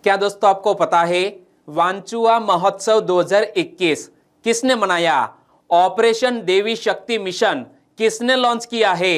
क्या दोस्तों आपको पता है वांचुआ महोत्सव 2021 किसने मनाया? ऑपरेशन देवी शक्ति मिशन किसने लॉन्च किया है?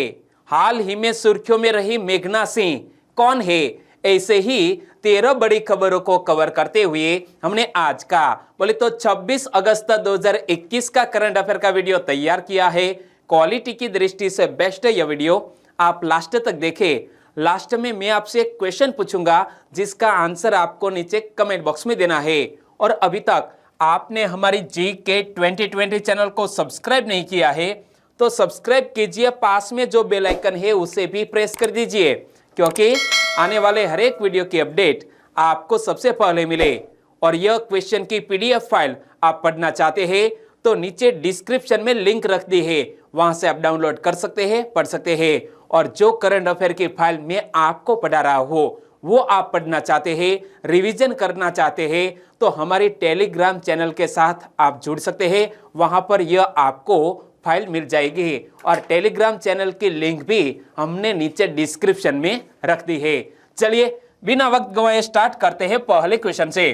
हाल ही में सुर्खियों में रही मेघना सिंह कौन है? ऐसे ही 13 बड़ी खबरों को कवर करते हुए हमने आज का बोले तो 26 अगस्त 2021 का करंट अफेयर का वीडियो तैयार किया है। क्वालिटी की दृष्टि से बेस्ट है यह वीडियो, आप लास्ट तक देखें। लास्ट में मैं आपसे एक क्वेश्चन पूछूंगा जिसका आंसर आपको नीचे कमेंट बॉक्स में देना है। और अभी तक आपने हमारी GK 2020 चैनल को सब्सक्राइब नहीं किया है तो सब्सक्राइब कीजिए, पास में जो बेल आइकन है उसे भी प्रेस कर दीजिए, क्योंकि आने वाले हर एक वीडियो की अपडेट आपको सबसे पहले मिले। और यह क्वेश्चन की PDF फाइल आप पढ़ना चाहते हैं तो नीचे डिस्क्रिप्शन में लिंक रख दी है, वहां से आप डाउनलोड कर सकते हैं, पढ़ सकते हैं। और जो करंट अफेयर की फाइल मैं आपको पढ़ा रहा हूं वो आप पढ़ना चाहते हैं, रिवीजन करना चाहते हैं तो हमारे टेलीग्राम चैनल के साथ आप जुड़ सकते हैं। वहां पर यह आपको फाइल मिल जाएगी और टेलीग्राम चैनल की लिंक भी हमने नीचे डिस्क्रिप्शन में रख दी है। चलिए बिना वक्त गवाए स्टार्ट करते हैं पहले क्वेश्चन से।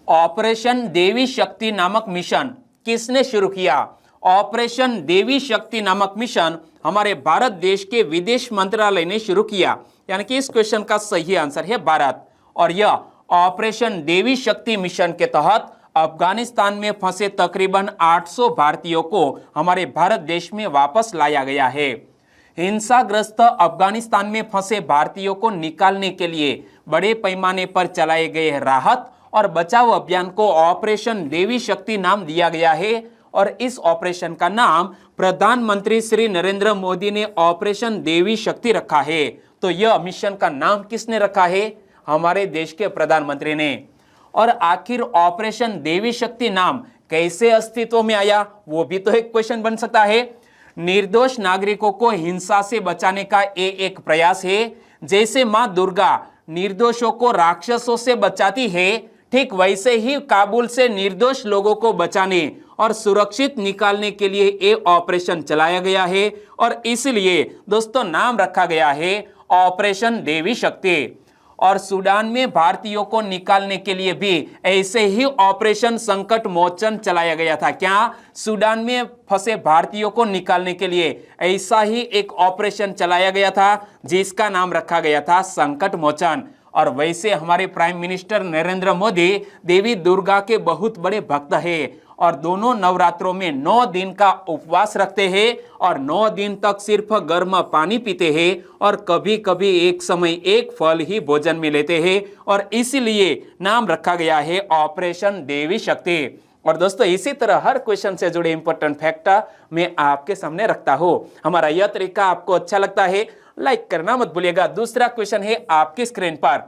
ऑपरेशन देवी शक्ति नामक मिशन किसने शुरू किया? ऑपरेशन देवी शक्ति नामक मिशन हमारे भारत देश के विदेश मंत्रालय ने शुरू किया, यानी कि इस क्वेश्चन का सही आंसर है भारत। और यह ऑपरेशन देवी शक्ति मिशन के तहत अफगानिस्तान में फंसे तकरीबन 800 भारतीयों को हमारे भारत देश में वापस लाया गया है। हिंसाग्रस्त अफगानिस्तान में फंसे भारतीयों को निकालने के लिए बड़े पैमाने पर चलाए गए राहत और बचाव अभियान को ऑपरेशन देवी शक्ति नाम दिया गया है। और इस ऑपरेशन का नाम प्रधानमंत्री श्री नरेंद्र मोदी ने ऑपरेशन देवी शक्ति रखा है। तो यह मिशन का नाम किसने रखा है? हमारे देश के प्रधानमंत्री ने। और आखिर ऑपरेशन देवी शक्ति नाम कैसे अस्तित्व में आया, वो भी तो एक क्वेश्चन बन सकता है। निर्दोष नागरिकों को हिंसा से बचाने का एक प्रयास है। जैसे मां दुर्गा निर्दोषों को राक्षसों से बचाती है, ठीक वैसे ही काबुल से निर्दोष लोगों को बचाने और सुरक्षित निकालने के लिए ये ऑपरेशन चलाया गया है। और इसलिए दोस्तों नाम रखा गया है ऑपरेशन देवी शक्ति। और सूडान में भारतीयों को निकालने के लिए भी ऐसे ही ऑपरेशन संकट मोचन चलाया गया था। क्या सूडान में फंसे भारतीयों को निकालने के लिए ऐसा ही एक ऑपरेशन चलाया गया था जिसका नाम रखा गया था संकट मोचन। और वैसे हमारे प्राइम मिनिस्टर नरेंद्र मोदी देवी दुर्गा के बहुत बड़े भक्त हैं और दोनों नवरात्रों में 9 दिन का उपवास रखते हैं और 9 दिन तक सिर्फ गर्म पानी पीते हैं और कभी कभी एक समय एक फल ही भोजन में लेते हैं। और इसीलिए नाम रखा गया है ऑपरेशन देवी शक्ति। और दोस्तों इसी तरह हर क्वेश्चन से जुड़े इंपॉर्टेंट फैक्ट मैं आपके सामने रखता हूं। हमारा यह तरीका आपको अच्छा लगता है, लाइक करना मत भूलिएगा। दूसरा क्वेश्चन है आपकी स्क्रीन पर।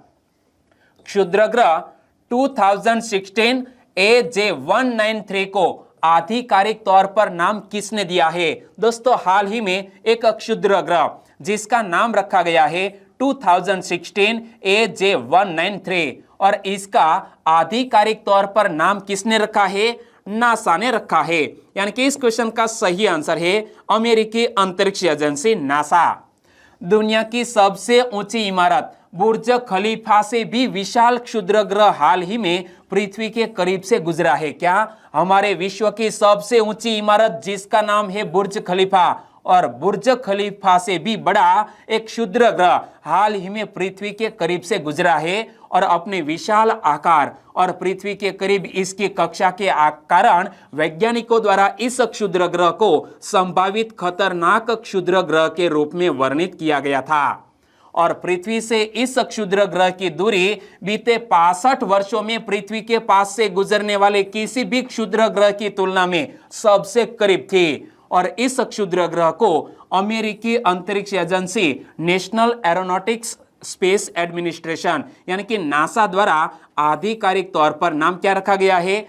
क्षुद्रग्रह 2016 AJ193 को आधिकारिक तौर पर नाम किसने दिया है? दोस्तों हाल ही में एक क्षुद्रग्रह जिसका नाम रखा गया है 2016 AJ193 और इसका आधिकारिक तौर पर नाम किसने रखा है? नासा ने रखा है। यानी कि इस क्वेश्चन का सही आंसर है अमेरिकी अंतरिक्ष एजेंसी नासा। दुनिया की सबसे ऊंची इमारत बुर्ज खलीफा से भी विशाल क्षुद्रग्रह हाल ही में पृथ्वी के करीब से गुजरा है। क्या? हमारे विश्व की सबसे ऊंची इमारत जिसका नाम है बुर्ज खलीफा, और बुर्ज खलीफा से भी बड़ा एक क्षुद्रग्रह हाल ही में पृथ्वी के करीब से गुजरा है। और अपने विशाल आकार और पृथ्वी के करीब इसकी कक्षा के कारण वैज्ञानिकों द्वारा इस क्षुद्रग्रह को संभावित खतरनाक क्षुद्रग्रह के रूप में वर्णित किया गया था। और पृथ्वी से इस क्षुद्रग्रह की दूरी बीते 65 वर्षों में पृथ्वी के पास से गुजरने वाले किसी भी क्षुद्रग्रह की तुलना में सबसे करीब थी। और इस क्षुद्रग्रह को अमेरिकी अंतरिक्ष agency national aeronautics space administration यानी कि नासा द्वारा आधिकारिक तौर पर नाम क्या रखा गया है?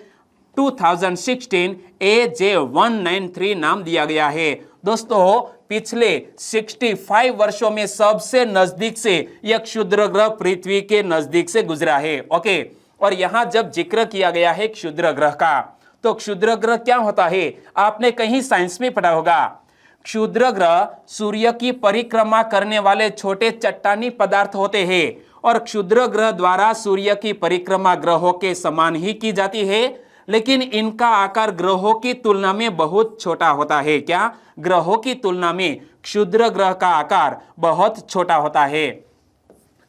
2016 AJ193 नाम दिया गया है। दोस्तों पिछले 65 वर्षों में सबसे नजदीक से यह क्षुद्रग्रह पृथ्वी के नजदीक से गुजरा है। ओके, और यहां जब जिक्र किया गया है क्षुद्रग्रह का, तो क्षुद्रग्रह क्या होता है आपने कहीं साइंस में पढ़ा होगा। क्षुद्रग्रह सूर्य की परिक्रमा करने वाले छोटे चट्टानी पदार्थ होते हैं और क्षुद्र ग्रह द्वारा सूर्य की परिक्रमा ग्रहों के समान ही की जाती है, लेकिन इनका आकार ग्रहों की तुलना में बहुत छोटा होता है। क्या? ग्रहों की तुलना में क्षुद्र ग्रह का आकार बहुत छोटा होता है।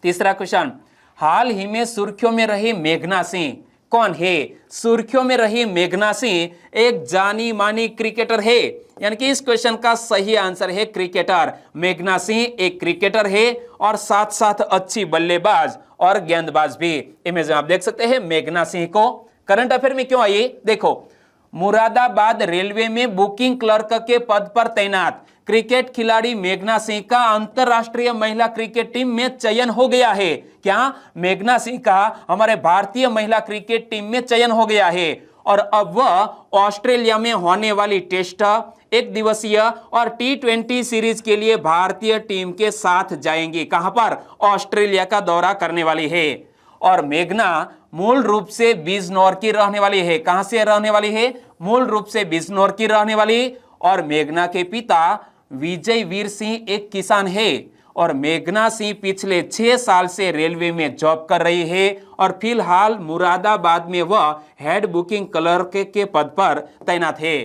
तीसरा क्वेश्चन, हाल ही में सुर्खियों में रही मेघना सिंह कौन है? सुर्खियों में रही मेघना सिंह एक जानी मानी क्रिकेटर है, यानी कि इस क्वेश्चन का सही आंसर है क्रिकेटर। मेघना सिंह एक क्रिकेटर है और साथ साथ अच्छी बल्लेबाज और गेंदबाज भी। इमेज में आप देख सकते हैं मेघना सिंह को। करंट अफेयर में क्यों आई? देखो, मुरादाबाद रेलवे में बुकिंग क्लर्क के पद पर तैनात क्रिकेट खिलाड़ी मेघना सिंह का अंतरराष्ट्रीय महिला क्रिकेट टीम में चयन हो गया है। क्या? मेघना सिंह का हमारे भारतीय महिला क्रिकेट टीम में चयन हो गया है और अब वह ऑस्ट्रेलिया में होने वाली टेस्ट, एक दिवसीय और T20 सीरीज के लिए भारतीय टीम के साथ जाएंगी। कहां पर? ऑस्ट्रेलिया का दौरा करने वाली है। और मेघना मूल रूप से बिजनौर की रहने वाली है। कहां से रहने वाली है? मूल रूप से बिजनौर की रहने वाली। और मेघना के पिता विजय वीर सिंह एक किसान है और मेघना सिंह पिछले 6 साल से रेलवे में जॉब कर रही है और फिलहाल मुरादाबाद में वह हेड बुकिंग क्लर्क के पद पर तैनात है।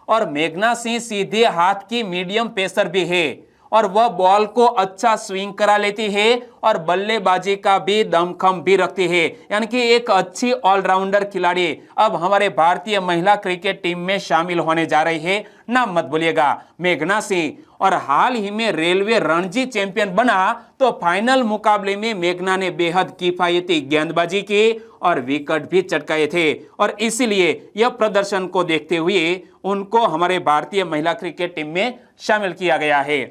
और मेघना सिंह सीधे हाथ की मीडियम पेसर भी है और वह बॉल को अच्छा स्विंग करा लेती है और बल्लेबाजी का भी दमखम भी रखती है, यानी कि एक अच्छी ऑलराउंडर खिलाड़ी अब हमारे भारतीय महिला क्रिकेट टीम में शामिल होने जा रही है। नाम मत भूलिएगा, मेघना सिंह। और हाल ही में रेलवे रणजी चैंपियन बना तो फाइनल मुकाबले में मेघना ने बेहद किफायती गेंदबाजी की और विकेट भी चटकाए थे और इसीलिए यह प्रदर्शन को देखते हुए उनको हमारे भारतीय महिला क्रिकेट टीम में शामिल किया गया है।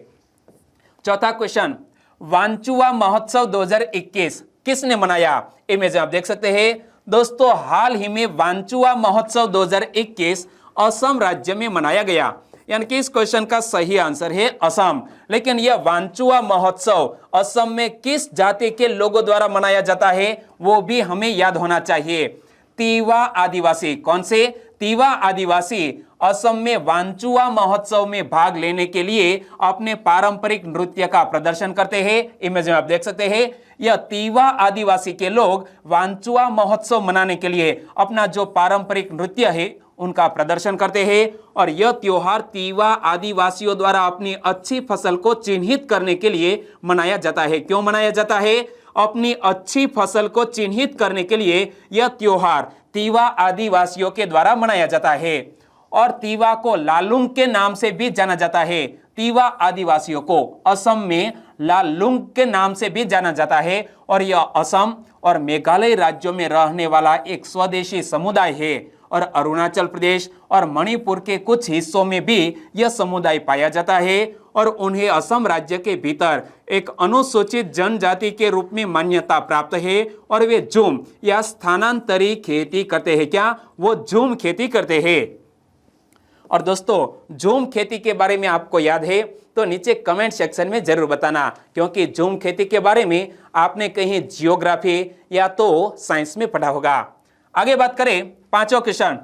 चौथा क्वेश्चन, वांचुआ महोत्सव 2021 किसने मनाया? इमेज आप देख सकते हैं दोस्तों, हाल ही में वांचुआ महोत्सव 2021 असम राज्य में मनाया गया, यानी कि इस क्वेश्चन का सही आंसर है असम। लेकिन यह वांचुआ महोत्सव असम में किस जाति के लोगों द्वारा मनाया जाता है वो भी हमें याद होना चाहिए। तीवा आदिवासी। कौन से? तीवा आदिवासी असम में वांचुआ महोत्सव में भाग लेने के लिए अपने पारंपरिक नृत्य का प्रदर्शन करते हैं। इमेज में आप देख सकते हैं यह तीवा आदिवासी के लोग वांचुआ महोत्सव मनाने के लिए अपना जो पारंपरिक नृत्य है उनका प्रदर्शन करते हैं। और यह त्योहार तीवा आदिवासियों द्वारा अपनी अच्छी फसल को चिन्हित करने के लिए मनाया जाता है। क्यों मनाया जाता है? अपनी अच्छी फसल को चिन्हित करने के लिए यह त्योहार तीवा आदिवासियों के द्वारा मनाया जाता है। और तीवा को लालुंग के नाम से भी जाना जाता है। तीवा आदिवासियों को असम में लालुंग के नाम से भी जाना जाता है और यह असम और मेघालय राज्यों में रहने वाला एक स्वदेशी समुदाय है। और अरुणाचल प्रदेश और मणिपुर के कुछ हिस्सों में भी यह समुदाय पाया जाता है और उन्हें असम राज्य के भीतर एक अनुसूचित जनजाति के रूप में मान्यता प्राप्त है और वे झूम या स्थानांतरित खेती करते हैं। क्या? वो झूम खेती करते हैं। और दोस्तों, झूम खेती के बारे में आपको याद है तो नीचे कमेंट सेक्शन में जरूर बताना, क्योंकि झूम खेती के बारे में आपने कहीं जियोग्राफी या तो साइंस में पढ़ा होगा। आगे बात करें, पांचवा क्वेश्चन,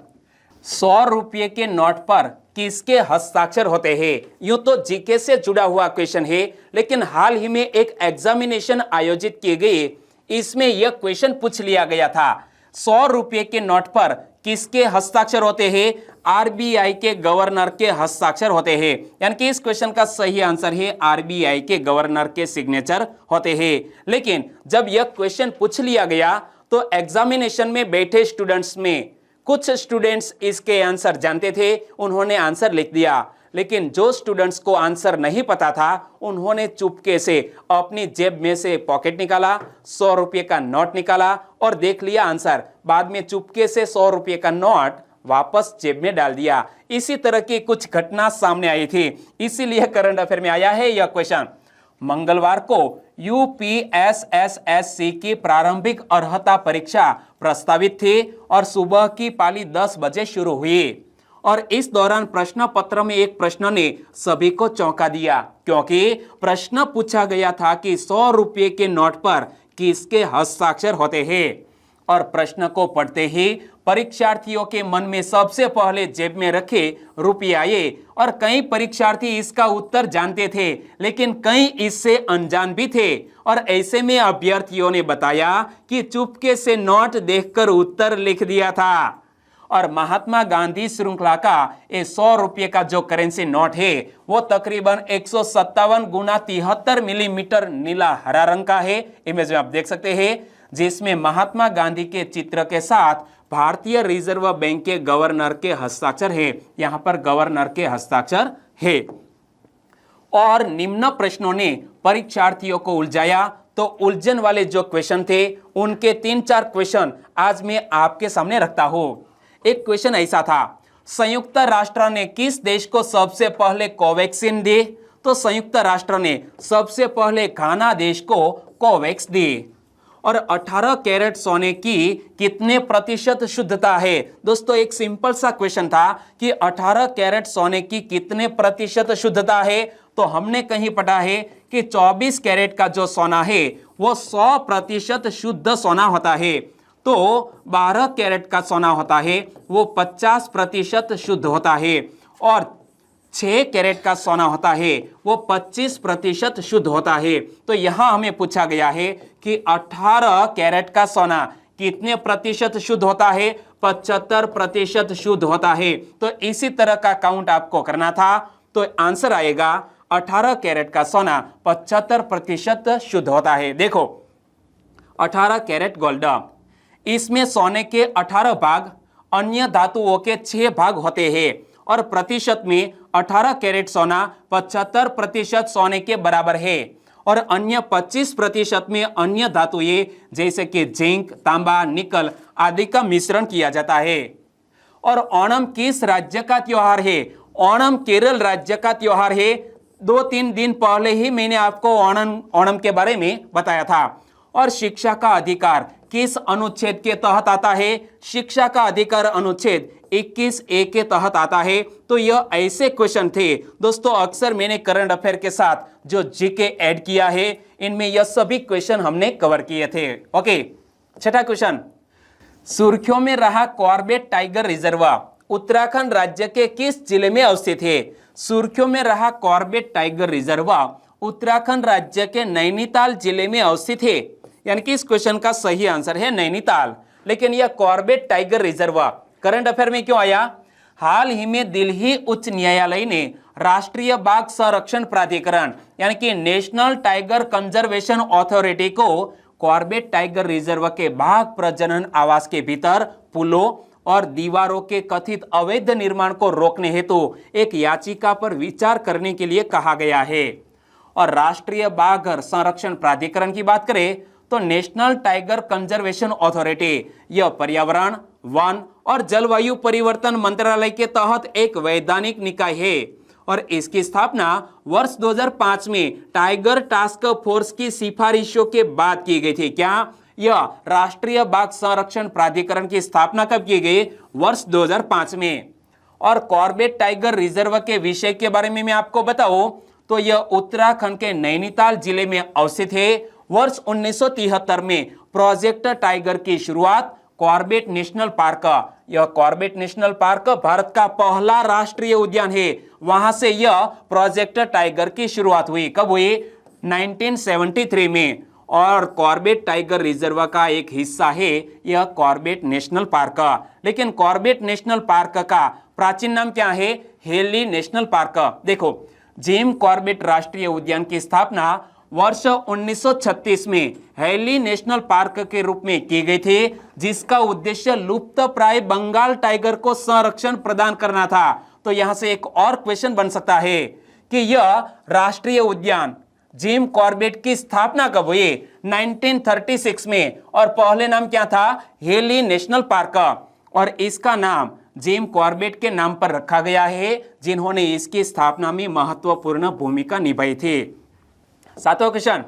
100 रुपये के नोट पर किसके हस्ताक्षर होते हैं? यूं तो जीके से जुड़ा हुआ क्वेश्चन है, लेकिन हाल ही में एक एग्जामिनेशन आयोजित किए गए, इसमें यह क्वेश्चन पूछ लिया गया था। 100 रुपये के नोट पर किसके हस्ताक्षर होते हैं? आरबीआई के गवर्नर के हस्ताक्षर होते हैं, यानी कि इस क्वेश्चन का सही आंसर है आरबीआई के गवर्नर के सिग्नेचर होते हैं। लेकिन जब यह क्वेश्चन पूछ लिया गया तो एग्जामिनेशन में बैठे स्टूडेंट्स में कुछ स्टूडेंट्स इसके आंसर जानते थे, उन्होंने आंसर लिख दिया। लेकिन जो स्टूडेंट्स को आंसर नहीं पता था उन्होंने चुपके से अपनी जेब में से पॉकेट निकाला, 100 रुपये का नोट निकाला और देख लिया आंसर। बाद में चुपके से 100 रुपये का नोट वापस जेब में डाल दिया। इसी तरह की कुछ घटना सामने आई थी, इसीलिए करंट अफेयर में आया है यह क्वेश्चन। मंगलवार को यूपीएसएसएससी की प्रारंभिक अर्हता परीक्षा प्रस्तावित थी और सुबह की पाली 10 बजे शुरू हुई और इस दौरान प्रश्न पत्र में एक प्रश्न ने सभी को चौंका दिया, क्योंकि प्रश्न पूछा गया था कि 100 रुपये के नोट पर किसके हस्ताक्षर होते हैं। और प्रश्न को पढ़ते ही परीक्षार्थियों के मन में सबसे पहले जेब में रखे रुपये आए और कई परीक्षार्थी इसका उत्तर जानते थे, लेकिन कई इससे अनजान भी थे। और ऐसे में अभ्यर्थियों ने बताया कि चुपके से नोट देखकर उत्तर लिख दिया था। और महात्मा गांधी श्रृंखला का ये 100 रुपये का जो करेंसी नोट है वो तकरीबन 157 गुना 73 मिलीमीटर नीला हरा रंग का है। इमेज में आप देख सकते हैं, जिसमें महात्मा गांधी के चित्र के साथ भारतीय रिजर्व बैंक के गवर्नर के हस्ताक्षर है। यहां पर गवर्नर के हस्ताक्षर है। और निम्न प्रश्नों ने परीक्षार्थियों को उलझाया। तो उलझन वाले जो क्वेश्चन थे उनके 3-4 क्वेश्चन आज मैं आपके सामने रखता हूं। एक क्वेश्चन ऐसा था, संयुक्त राष्ट्र ने किस देश को सबसे पहले कोवैक्सीन दी? तो संयुक्त राष्ट्र ने सबसे पहले घाना देश को कोवैक्स दी। और 18 कैरेट सोने की कितने प्रतिशत शुद्धता है? दोस्तों एक सिंपल सा क्वेश्चन था कि 18 कैरेट सोने की कितने प्रतिशत शुद्धता है? तो हमने कहीं पढ़ा है कि 24 कैरेट का जो सोना है वो 100% शुद्ध सोना होता है। तो 12 कैरेट का सोना होता है वो 50% शुद्ध होता है। और 6 कैरेट का सोना होता है वो 25% शुद्ध होता है। तो यहां हमें पूछा गया है कि 18 कैरेट का सोना कितने प्रतिशत शुद्ध होता है? 75% शुद्ध होता है। तो इसी तरह का काउंट आपको करना था। तो आंसर आएगा 18 कैरेट का सोना 75% शुद्ध होता है। देखो 18 कैरेट गोल्ड, इसमें सोने के 18 भाग, अन्य धातुओं के 6 भाग होते हैं। और प्रतिशत में 18 कैरेट सोना 75% सोने के बराबर है। और अन्य 25% में अन्य धातुएं जैसे कि जिंक, तांबा, निकल आदि का मिश्रण किया जाता है। और ओणम किस राज्य का त्योहार है? ओणम केरल राज्य का त्योहार है। 2-3 दिन पहले ही मैंने आपको ओणम के बारे में बताया था। और शिक्षा का अधिकार किस अनुच्छेद के तहत आता है? शिक्षा का अधिकार अनुच्छेद 21A के तहत आता है। तो यह ऐसे क्वेश्चन थे दोस्तों, अक्सर मैंने करंट अफेयर के साथ जो जीके ऐड किया है इनमें यह सभी क्वेश्चन हमने कवर किए थे। ओके, छठा क्वेश्चन, सुर्खियों में रहा कॉर्बेट टाइगर रिजर्व उत्तराखंड राज्य के किस जिले में अवस्थित है? सुर्खियों में रहा कॉर्बेट टाइगर रिजर्व उत्तराखंड राज्य के नैनीताल जिले में अवस्थित है। यानी कि इस क्वेश्चन का सही आंसर है नैनीताल। लेकिन यह Corbett tiger reserve current affair में क्यों आया? हाल ही में दिल्ली उच्च न्यायालय ने राष्ट्रीय बाघ संरक्षण प्राधिकरण यानी कि नेशनल टाइगर कंजर्वेशन अथॉरिटी को कॉर्बेट टाइगर रिजर्व के बाघ प्रजनन आवास के भीतर पुलों और दीवारों के कथित अवैध निर्माण को रोकने हेतु एक याचिका पर विचार करने के लिए कहा गया है। और राष्ट्रीय बाघ संरक्षण प्राधिकरण की बात करें तो नेशनल टाइगर कंजर्वेशन अथॉरिटी यह पर्यावरण, वन और जलवायु परिवर्तन मंत्रालय के तहत एक वैधानिक निकाय है। और इसकी स्थापना वर्ष 2005 में टाइगर टास्क फोर्स की सिफारिशों के बाद की गई थी। क्या यह राष्ट्रीय बाघ संरक्षण प्राधिकरण की स्थापना कब की गई? वर्ष 2005 में। और कॉर्बेट टाइगर रिजर्व के विषय के बारे में मैं आपको बताऊं तो यह उत्तराखंड के नैनीताल जिले में अवस्थित है। वर्ष 1973 में प्रोजेक्ट टाइगर की शुरुआत कॉर्बेट नेशनल पार्क, यह कॉर्बेट नेशनल पार्क भारत का पहला राष्ट्रीय उद्यान है, वहां से यह प्रोजेक्ट टाइगर की शुरुआत हुई। कब हुई? 1973 में। और कॉर्बेट टाइगर रिजर्व का एक हिस्सा है यह कॉर्बेट नेशनल पार्क। लेकिन कॉर्बेट नेशनल पार्क का प्राचीन नाम क्या है? Heli national park. देखो, जिम कॉर्बेट राष्ट्रीय उद्यान की स्थापना वर्ष 1936 में हेली नेशनल पार्क के रूप में की गई थी, जिसका उद्देश्य लुप्त प्राय बंगाल टाइगर को संरक्षण प्रदान करना था। तो यहां से एक और क्वेश्चन बन सकता है कि यह राष्ट्रीय उद्यान जिम कॉर्बेट की स्थापना कब हुई? 1936 में। और पहले नाम क्या था? Heli national park. और इसका नाम जिम कॉर्बेट के नाम पर रखा गया है, जिन्होंने इसकी स्थापना में महत्वपूर्ण भूमिका निभाई थी। सातवां क्वेश्चन,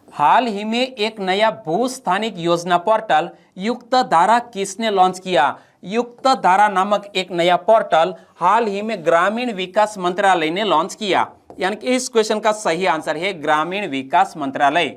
हाल ही में एक नया भूस्थानिक योजना पोर्टल युक्त धारा किसने लॉन्च किया? युक्त धारा नामक एक नया पोर्टल हाल ही में ग्रामीण विकास मंत्रालय ने लॉन्च किया। यानी कि इस क्वेश्चन का सही आंसर है ग्रामीण विकास मंत्रालय।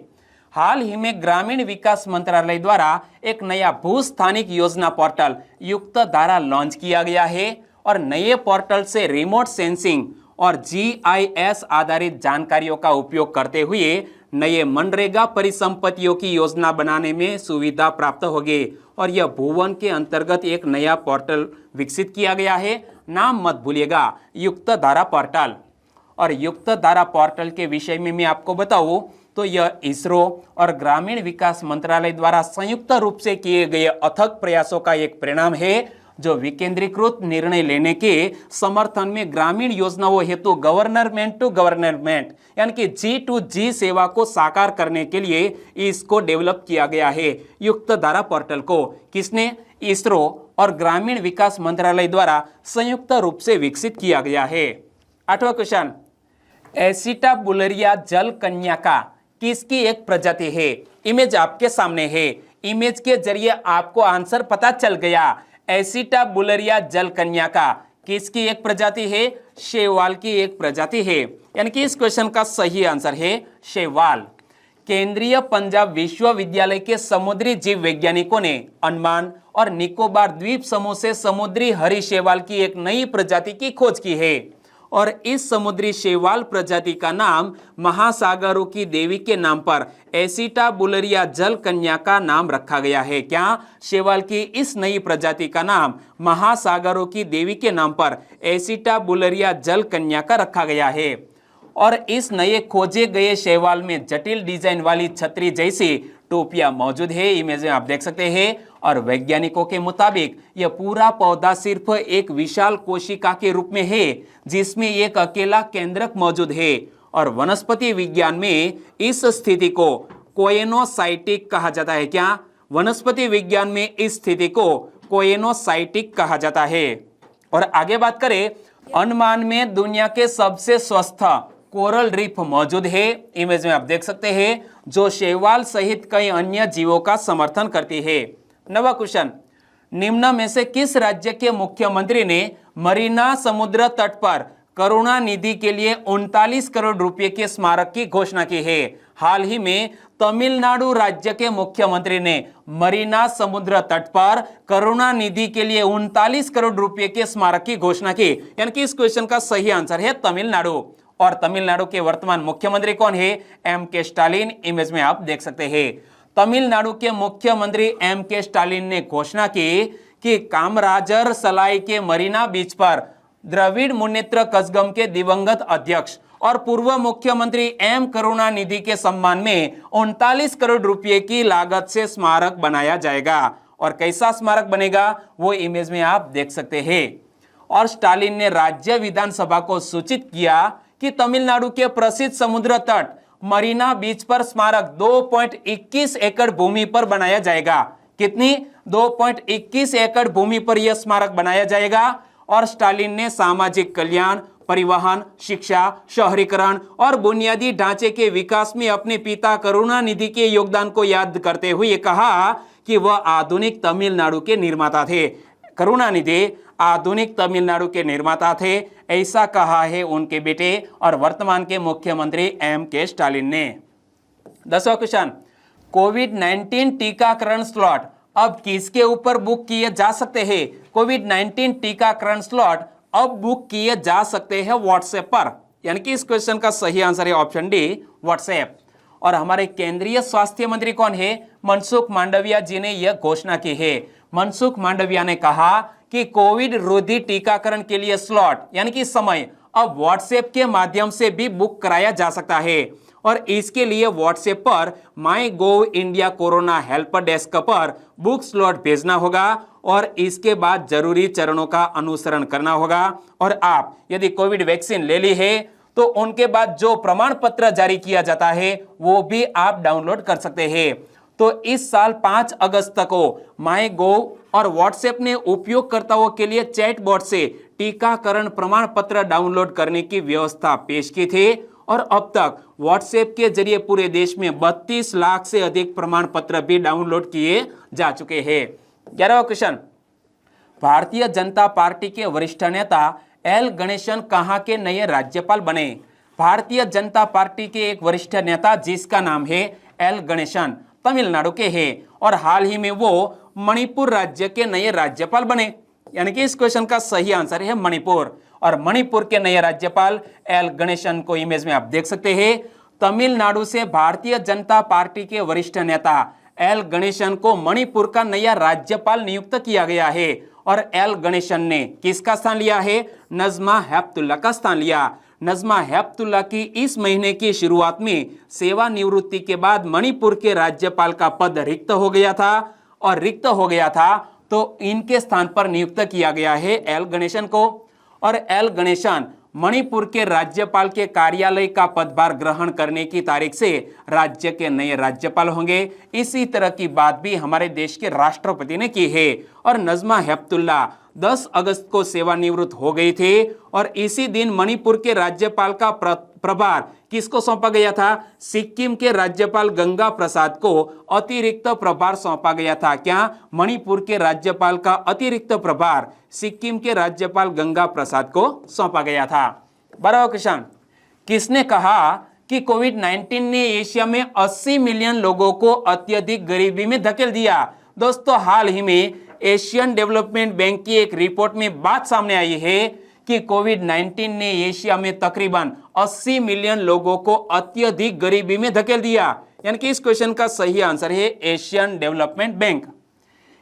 हाल ही में ग्रामीण विकास मंत्रालय द्वारा एक नया भू स्थानिक योजना पोर्टल युक्त धारा लॉन्च किया गया है और नए पोर्टल से रिमोट सेंसिंग और GIS आधारित जानकारियों का उपयोग करते हुए नए मनरेगा परिसंपत्तियों की योजना बनाने में सुविधा प्राप्त होगी। और यह भुवन के अंतर्गत एक नया पोर्टल विकसित किया गया है। नाम मत भूलिएगा, युक्त धारा पोर्टल। और युक्त धारा पोर्टल के विषय में मैं आपको बताऊं तो यह इसरो और ग्रामीण विकास मंत्रालय द्वारा संयुक्त रूप से किए गए अथक प्रयासों का एक परिणाम है, जो विकेंद्रीकृत निर्णय लेने के समर्थन में ग्रामीण योजनाओं हेतु गवर्नमेंट टू गवर्नमेंट यानी कि G2G सेवा को साकार करने के लिए इसको डेवलप किया गया है। युक्त धारा पोर्टल को किसने? इसरो और ग्रामीण विकास मंत्रालय द्वारा संयुक्त रूप से विकसित किया गया है। 8वां क्वेश्चन, एसिटाबुलरिया जल कन्याका किसकी एक प्रजाति है? इमेज आपके सामने है। इमेज के जरिए आपको आंसर पता चल गया। एसिटाबुलरिया जल कन्याका किसकी एक प्रजाति है? शैवाल की एक प्रजाति है। यानी कि इस क्वेश्चन का सही आंसर है शैवाल। केंद्रीय पंजाब विश्वविद्यालय के समुद्री जीव वैज्ञानिकों ने अंडमान और निकोबार द्वीप समूह से समुद्री हरी शैवाल की एक नई प्रजाति की खोज की है और इस समुद्री शैवाल प्रजाति का नाम महासागरों की देवी के नाम पर एसिटाबुलरिया जल कन्या का नाम रखा गया है। क्या? शैवाल की इस नई प्रजाति का नाम महासागरों की देवी के नाम पर एसिटाबुलरिया जल कन्या का रखा गया है। और इस नए खोजे गए शैवाल में जटिल डिजाइन वाली छतरी जैसी टोपियां मौजूद है। इमेज में आप देख सकते हैं। और वैज्ञानिकों के मुताबिक यह पूरा पौधा सिर्फ एक विशाल कोशिका के रूप में है जिसमें एक अकेला केंद्रक मौजूद है। और वनस्पति विज्ञान में इस स्थिति को कोएनोसाइटिक कहा जाता है। क्या? वनस्पति विज्ञान में इस स्थिति को कोएनोसाइटिक कहा जाता है। और आगे बात करें, अंडमान में दुनिया के सबसे स्वस्थ कोरल रीफ मौजूद है। इमेज में आप देख सकते हैं, जो शैवाल सहित कई अन्य जीवों का समर्थन करती है। 9वां क्वेश्चन, निम्न में से किस राज्य के मुख्यमंत्री ने मरीना समुद्र तट पर करुणानिधि के लिए 39 करोड़ रुपए के स्मारक की घोषणा की है? हाल ही में तमिलनाडु राज्य के मुख्यमंत्री ने मरीना समुद्र तट पर करुणानिधि के लिए 39 करोड़ रुपए के स्मारक की घोषणा की। यानी कि इस क्वेश्चन का सही आंसर है तमिलनाडु। और तमिलनाडु के वर्तमान मुख्यमंत्री कौन है? M.K. स्टालिन। इमेज में आप देख सकते हैं। तमिलनाडु के मुख्यमंत्री M.K. स्टालिन ने घोषणा की कि कामराजर सलाई के मरीना बीच पर द्रविड़ मुन्नेत्र कज़गम के दिवंगत अध्यक्ष और पूर्व मुख्यमंत्री M. करुणानिधि के सम्मान में 39 करोड़ रुपए की लागत से स्मारक बनाया जाएगा। और कैसा स्मारक बनेगा वो इमेज में आप देख सकते हैं। और स्टालिन ने राज्य विधानसभा को सूचित किया कि तमिलनाडु के प्रसिद्ध समुद्र तट मरीना बीच पर स्मारक 2.21 एकड़ भूमि पर बनाया जाएगा। कितनी? 2.21 एकड़ भूमि पर यह स्मारक बनाया जाएगा। और स्टालिन ने सामाजिक कल्याण, परिवहन, शिक्षा, शहरीकरण और बुनियादी ढांचे के विकास में अपने पिता करुणानिधि के योगदान को याद करते हुए कहा कि वह आधुनिक तमिलनाडु के निर्माता थे। करुणानिधि आधुनिक तमिलनाडु के निर्माता थे, ऐसा कहा है उनके बेटे और वर्तमान के मुख्यमंत्री M.K. स्टालिन ने। 10वां क्वेश्चन, कोविड-19 टीकाकरण स्लॉट अब किसके ऊपर बुक किए जा सकते हैं? कोविड-19 टीकाकरण स्लॉट अब बुक किए जा सकते हैं व्हाट्सएप पर। यानी कि इस क्वेश्चन का सही आंसर है ऑप्शन डी, व्हाट्सएप। और हमारे केंद्रीय स्वास्थ्य मंत्री कौन है? मनसुख मांडविया जी ने यह घोषणा की है। मनसुख मांडविया ने कहा कि कोविड रोधी टीकाकरण के लिए स्लॉट यानी कि समय अब व्हाट्सएप के माध्यम से भी बुक कराया जा सकता है। और इसके लिए व्हाट्सएप पर MyGov India corona help desk पर बुक स्लॉट भेजना होगा और इसके बाद जरूरी चरणों का अनुसरण करना होगा। और आप यदि कोविड वैक्सीन ले ली है तो उनके बाद जो प्रमाण पत्र जारी किया जाता है वो भी आप डाउनलोड कर सकते हैं। तो इस साल 5 अगस्त को माई गोव और व्हाट्सएप ने उपयोगकर्ताओं के लिए चैटबॉट से टीकाकरण प्रमाण पत्र डाउनलोड करने की व्यवस्था पेश की थी। और अब तक व्हाट्सएप के जरिए पूरे देश में 32 लाख से अधिक प्रमाण पत्र भी डाउनलोड किए जा चुके हैं। 11वां क्वेश्चन, भारतीय जनता पार्टी के वरिष्ठ नेता एल गणेशन कहां के नए राज्यपाल बने? भारतीय जनता पार्टी के एक वरिष्ठ नेता जिसका नाम है एल गणेशन तमिलनाडु के हैं और हाल ही में वो मणिपुर राज्य के नए राज्यपाल बने। यानी कि इस क्वेश्चन का सही आंसर है मणिपुर। और मणिपुर के नए राज्यपाल एल गणेशन को इमेज में आप देख सकते हैं। तमिलनाडु से भारतीय जनता पार्टी के वरिष्ठ नेता एल गणेशन को मणिपुर का नया राज्यपाल नियुक्त किया गया है और एल गणेशन ने किसका स्थान लिया है? नजमा हेपतुल्ला का स्थान लिया। नजमा हेपतुल्ला की इस महीने की शुरुआत में सेवानिवृत्ति के बाद मणिपुर के राज्यपाल का पद रिक्त हो गया था तो इनके स्थान पर नियुक्त किया गया है एल गणेशन को। और एल गणेशन मणिपुर के राज्यपाल के कार्यालय का पदभार ग्रहण करने की तारीख से राज्य के नए राज्यपाल होंगे। इसी तरह की बात भी हमारे देश के राष्ट्रपति ने की है। और नजमा हेपतुल्ला 10 अगस्त को सेवानिवृत्त हो गई थे और इसी दिन मणिपुर के राज्यपाल का प्रभार किसको सौंपा गया था? सिक्किम के राज्यपाल गंगा प्रसाद को अतिरिक्त प्रभार सौंपा गया था। क्या? मणिपुर के राज्यपाल का अतिरिक्त प्रभार सिक्किम के राज्यपाल गंगा प्रसाद को सौंपा गया था। 12वां क्वेश्चन, किसने कहा कि कोविड-19 ने एशिया में 80 मिलियन लोगों को अत्यधिक गरीबी में धकेल दिया? दोस्तों, हाल ही में एशियन डेवलपमेंट बैंक की एक रिपोर्ट में बात सामने आई है कि कोविड-19 ने एशिया में तकरीबन 80 मिलियन लोगों को अत्यधिक गरीबी में धकेल दिया। यानी कि इस क्वेश्चन का सही आंसर है एशियन डेवलपमेंट बैंक।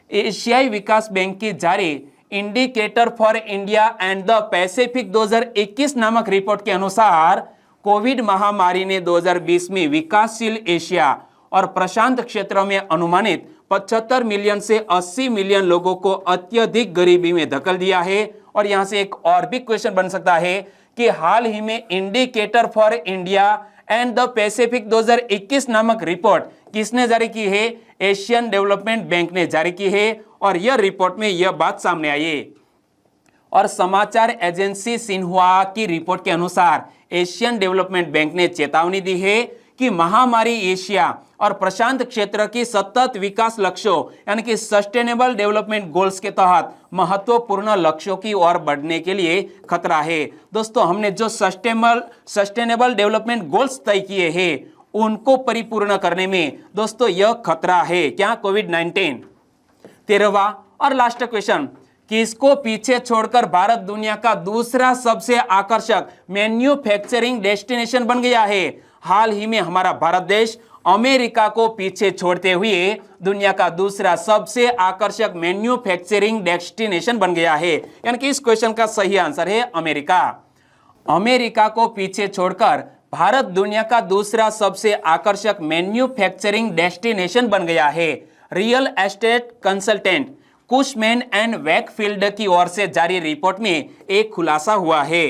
एशियाई विकास बैंक की जारी indicator for India and the Pacific 2021 नामक रिपोर्ट के अनुसार कोविड महामारी ने 2020 में विकासशील एशिया और प्रशांत क्षेत्र में अनुमानित 75 मिलियन से 80 मिलियन लोगों को अत्यधिक गरीबी में धकेल दिया है। और यहां से एक और भी क्वेश्चन बन सकता है कि हाल ही में indicator for India and the Pacific 2021 नामक रिपोर्ट किसने जारी की है? एशियन डेवलपमेंट बैंक ने जारी की है और यह रिपोर्ट में यह बात सामने आई है। और समाचार एजेंसी सिन्हुआ की रिपोर्ट के अनुसार एशियन डेवलपमेंट बैंक ने चेतावनी दी है कि महामारी एशिया और प्रशांत क्षेत्र की सतत विकास लक्ष्यों यानी कि सस्टेनेबल डेवलपमेंट गोल्स के तहत महत्वपूर्ण लक्ष्यों की ओर बढ़ने के लिए खतरा है। दोस्तों, हमने जो सस्टेनेबल डेवलपमेंट गोल्स तय किए हैं उनको परिपूर्ण करने में दोस्तों यह खतरा है। क्या? कोविड-19। 13वां और लास्ट क्वेश्चन, किसको पीछे छोड़कर भारत दुनिया का दूसरा सबसे आकर्षक मैन्युफैक्चरिंग डेस्टिनेशन बन गया है? हाल ही में हमारा भारत देश अमेरिका को पीछे छोड़ते हुए दुनिया का दूसरा सबसे आकर्षक मैन्युफैक्चरिंग डेस्टिनेशन बन गया है। यानी कि इस क्वेश्चन का सही आंसर है अमेरिका। अमेरिका को पीछे छोड़कर भारत दुनिया का दूसरा सबसे आकर्षक मैन्युफैक्चरिंग डेस्टिनेशन बन गया है। Real estate consultant Cushman and Wakefield की ओर से जारी रिपोर्ट में एक खुलासा हुआ है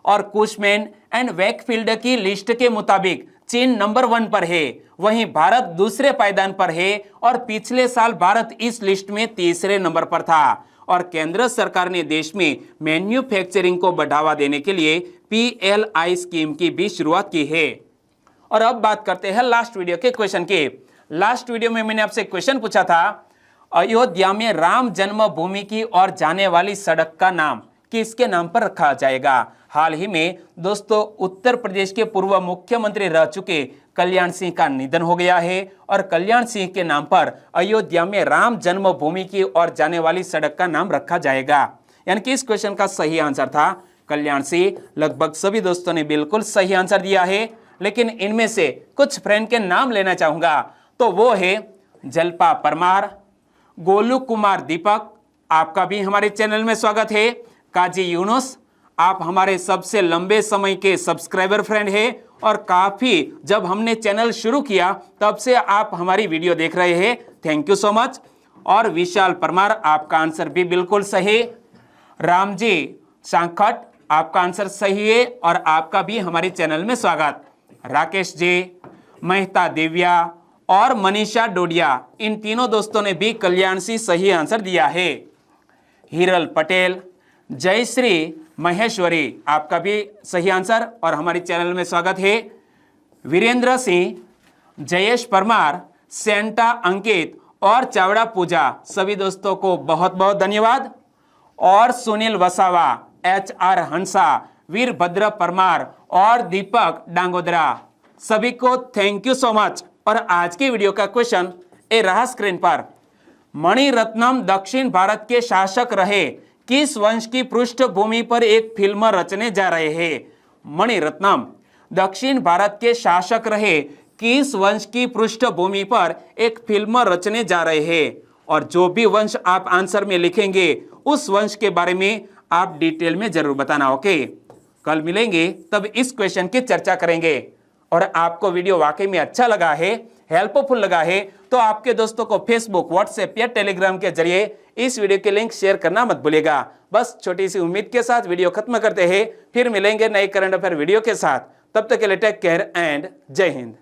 और कुशमैन एंड वैकफील्ड की लिस्ट के मुताबिक चीन नंबर 1 पर है, वहीं भारत दूसरे पायदान पर है और पिछले साल भारत इस लिस्ट में तीसरे नंबर पर था। और केंद्र सरकार ने देश में मैन्युफैक्चरिंग को बढ़ावा देने के लिए PLI स्कीम की भी शुरुआत की है। और अब बात करते हैं लास्ट वीडियो के क्वेश्चन के। लास्ट वीडियो में मैंने आपसे क्वेश्चन पूछा था, अयोध्या में राम जन्मभूमि की ओर जाने वाली सड़क का नाम किसके नाम पर रखा जाएगा? हाल ही में दोस्तों उत्तर प्रदेश के पूर्व मुख्यमंत्री रह चुके कल्याण सिंह का निधन हो गया है और कल्याण सिंह के नाम पर अयोध्या में राम जन्मभूमि की ओर जाने वाली सड़क का नाम रखा जाएगा। यानी कि इस क्वेश्चन का सही आंसर था कल्याण सिंह। लगभग सभी दोस्तों ने बिल्कुल सही आंसर दिया है, लेकिन इनमें से कुछ फ्रेंड के नाम लेना चाहूंगा। तो वो है जलपा परमार, गोलू कुमार दीपक, आपका भी हमारे चैनल में स्वागत है। काजी यूनुस, आप हमारे सबसे लंबे समय के सब्सक्राइबर फ्रेंड हैं और काफी जब हमने चैनल शुरू किया तब से आप हमारी वीडियो देख रहे हैं, थैंक यू सो मच। और विशाल परमार, आपका आंसर भी बिल्कुल सही। रामजी सांखट, आपका आंसर सही है और आपका भी हमारे चैनल में स्वागत। राकेश जी, मेहता दिव्या और मनीषा डोडिया, इन तीनों दोस्तों ने भी कल्याण सिंह सही आंसर दिया है। हिरल पटेल, जयश्री महेश्वरी, आपका भी सही आंसर और हमारे चैनल में स्वागत है। वीरेंद्र सिंह, जयेश परमार, सेंटा अंकित और चावड़ा पूजा, सभी दोस्तों को बहुत बहुत धन्यवाद। और सुनील वसावा, HR हंसा, वीरभद्र परमार और दीपक डांगोदरा, सभी को थैंक यू सो मच। और आज की वीडियो का क्वेश्चन ए रहा स्क्रीन पर। मणिरत्नम दक्षिण भारत के शासक रहे, किस वंश की पृष्ठभूमि पर एक फिल्म रचने जा रहे हैं? मणिरत्नम दक्षिण भारत के शासक रहे, किस वंश की पृष्ठभूमि पर एक फिल्म रचने जा रहे हैं? और जो भी वंश आप आंसर में लिखेंगे उस वंश के बारे में आप डिटेल में जरूर बताना। ओके, कल मिलेंगे तब इस क्वेश्चन की चर्चा करेंगे। और आपको वीडियो वाकई में अच्छा लगा है, हेल्पफुल लगा है, तो आपके दोस्तों को फेसबुक, व्हाट्सएप या टेलीग्राम के जरिए इस वीडियो के लिंक शेयर करना मत भूलिएगा। बस छोटी सी उम्मीद के साथ वीडियो खत्म करते हैं, फिर मिलेंगे नए करंट अफेयर वीडियो के साथ। तब तक के लिए टेक केयर एंड जय हिंद।